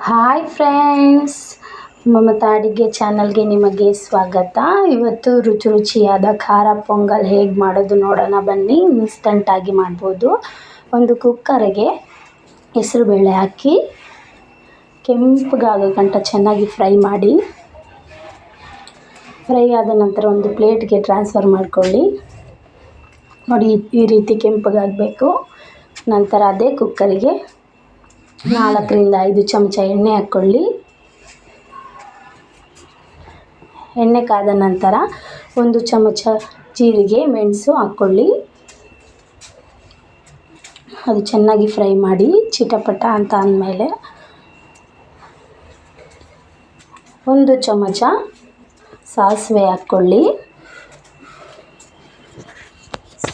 Hi friends, Mamata ಅಡುಗೆ ಚಾನಲ್ಗೆ ನಿಮಗೆ ಸ್ವಾಗತ. ಇವತ್ತು ರುಚಿ ರುಚಿಯಾದ ಖಾರ ಪೊಂಗಲ್ ಹೇಗೆ ಮಾಡೋದು ನೋಡೋಣ ಬನ್ನಿ. ಇನ್ಸ್ಟಂಟಾಗಿ ಮಾಡ್ಬೋದು. ಒಂದು ಕುಕ್ಕರ್ಗೆ ಹೆಸರುಬೇಳೆ ಹಾಕಿ ಕೆಂಪಗಾಗೋ ಗಂಟ ಚೆನ್ನಾಗಿ ಫ್ರೈ ಮಾಡಿ. ಫ್ರೈ ಆದ ನಂತರ ಒಂದು ಪ್ಲೇಟ್ಗೆ ಟ್ರಾನ್ಸ್ಫರ್ ಮಾಡ್ಕೊಳ್ಳಿ. ನೋಡಿ, ಈ ರೀತಿ ಕೆಂಪಗಾಗಬೇಕು. ನಂತರ ಅದೇ ಕುಕ್ಕರಿಗೆ 4 ರಿಂದ 5 ಚಮಚ ಎಣ್ಣೆ ಹಾಕ್ಕೊಳ್ಳಿ. ಎಣ್ಣೆ ಕಾದ ನಂತರ 1 ಚಮಚ ಜೀರಿಗೆ ಮೆಣಸು ಹಾಕ್ಕೊಳ್ಳಿ. ಅದು ಚೆನ್ನಾಗಿ ಫ್ರೈ ಮಾಡಿ ಚಿಟಪಟ ಅಂತ ಅಂದಮೇಲೆ 1 ಚಮಚ ಸಾಸಿವೆ ಹಾಕ್ಕೊಳ್ಳಿ.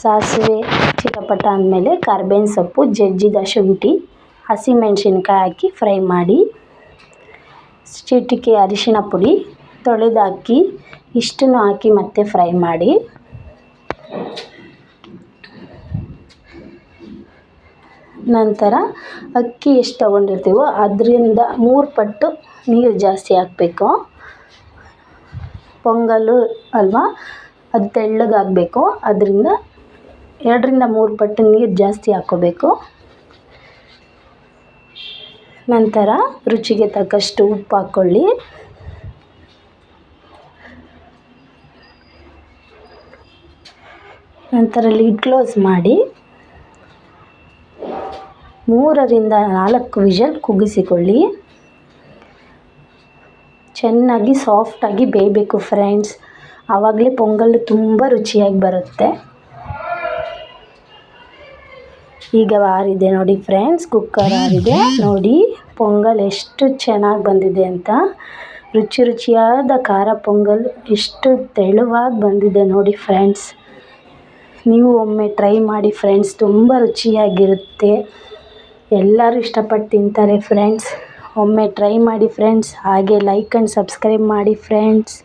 ಸಾಸಿವೆ ಚಿಟಪಟ ಅಂದಮೇಲೆ ಕರ್ಬೇವಿನ ಸೊಪ್ಪು, ಜಜ್ಜಿದ ಶುಂಠಿ, ಹಸಿಮೆಣಸಿನ್ಕಾಯಿ ಹಾಕಿ ಫ್ರೈ ಮಾಡಿ. ಚಿಟಿಕೆ ಅರಿಶಿಣ ಪುಡಿ, ತೊಳೆದ ಅಕ್ಕಿ ಇಷ್ಟನ್ನು ಹಾಕಿ ಮತ್ತೆ ಫ್ರೈ ಮಾಡಿ. ನಂತರ ಅಕ್ಕಿ ಎಷ್ಟು ತೊಗೊಂಡಿರ್ತೀವೋ ಅದರಿಂದ 3 ಪಟ್ಟು ನೀರು ಜಾಸ್ತಿ ಹಾಕಬೇಕು. ಪೊಂಗಲ್ಲು ಅಲ್ವಾ, ಅದು ತೆಳ್ಳಗಾಗಬೇಕು. ಅದರಿಂದ 2 ರಿಂದ 3 ಪಟ್ಟು ನೀರು ಜಾಸ್ತಿ ಹಾಕ್ಕೋಬೇಕು. ನಂತರ ರುಚಿಗೆ ತಕ್ಕಷ್ಟು ಉಪ್ಪು ಹಾಕ್ಕೊಳ್ಳಿ. ನಂತರ ಲಿಡ್ ಕ್ಲೋಸ್ ಮಾಡಿ 3 ರಿಂದ 4 ವಿಷಲ್ ಕೂಗಿಸಿಕೊಳ್ಳಿ. ಚೆನ್ನಾಗಿ ಸಾಫ್ಟಾಗಿ ಬೇಯಬೇಕು ಫ್ರೆಂಡ್ಸ್. ಆವಾಗಲೇ ಪೊಂಗಲ್ ತುಂಬ ರುಚಿಯಾಗಿ ಬರುತ್ತೆ. ಈಗ ಆರಿದೆ ನೋಡಿ ಫ್ರೆಂಡ್ಸ್, ಕುಕ್ಕರ್ ಆರಿದೆ ನೋಡಿ. ಪೊಂಗಲ್ ಎಷ್ಟು ಚೆನ್ನಾಗಿ ಬಂದಿದೆ ಅಂತ. ರುಚಿ ರುಚಿಯಾದ ಖಾರ ಪೊಂಗಲ್ ಎಷ್ಟು ತೆಳುವಾಗಿ ಬಂದಿದೆ ನೋಡಿ ಫ್ರೆಂಡ್ಸ್. ನೀವು ಒಮ್ಮೆ ಟ್ರೈ ಮಾಡಿ ಫ್ರೆಂಡ್ಸ್, ತುಂಬ ರುಚಿಯಾಗಿರುತ್ತೆ. ಎಲ್ಲರೂ ಇಷ್ಟಪಟ್ಟು ತಿಂತಾರೆ ಫ್ರೆಂಡ್ಸ್. ಒಮ್ಮೆ ಟ್ರೈ ಮಾಡಿ ಫ್ರೆಂಡ್ಸ್. ಹಾಗೆ ಲೈಕ್ ಆ್ಯಂಡ್ ಸಬ್ಸ್ಕ್ರೈಬ್ ಮಾಡಿ ಫ್ರೆಂಡ್ಸ್.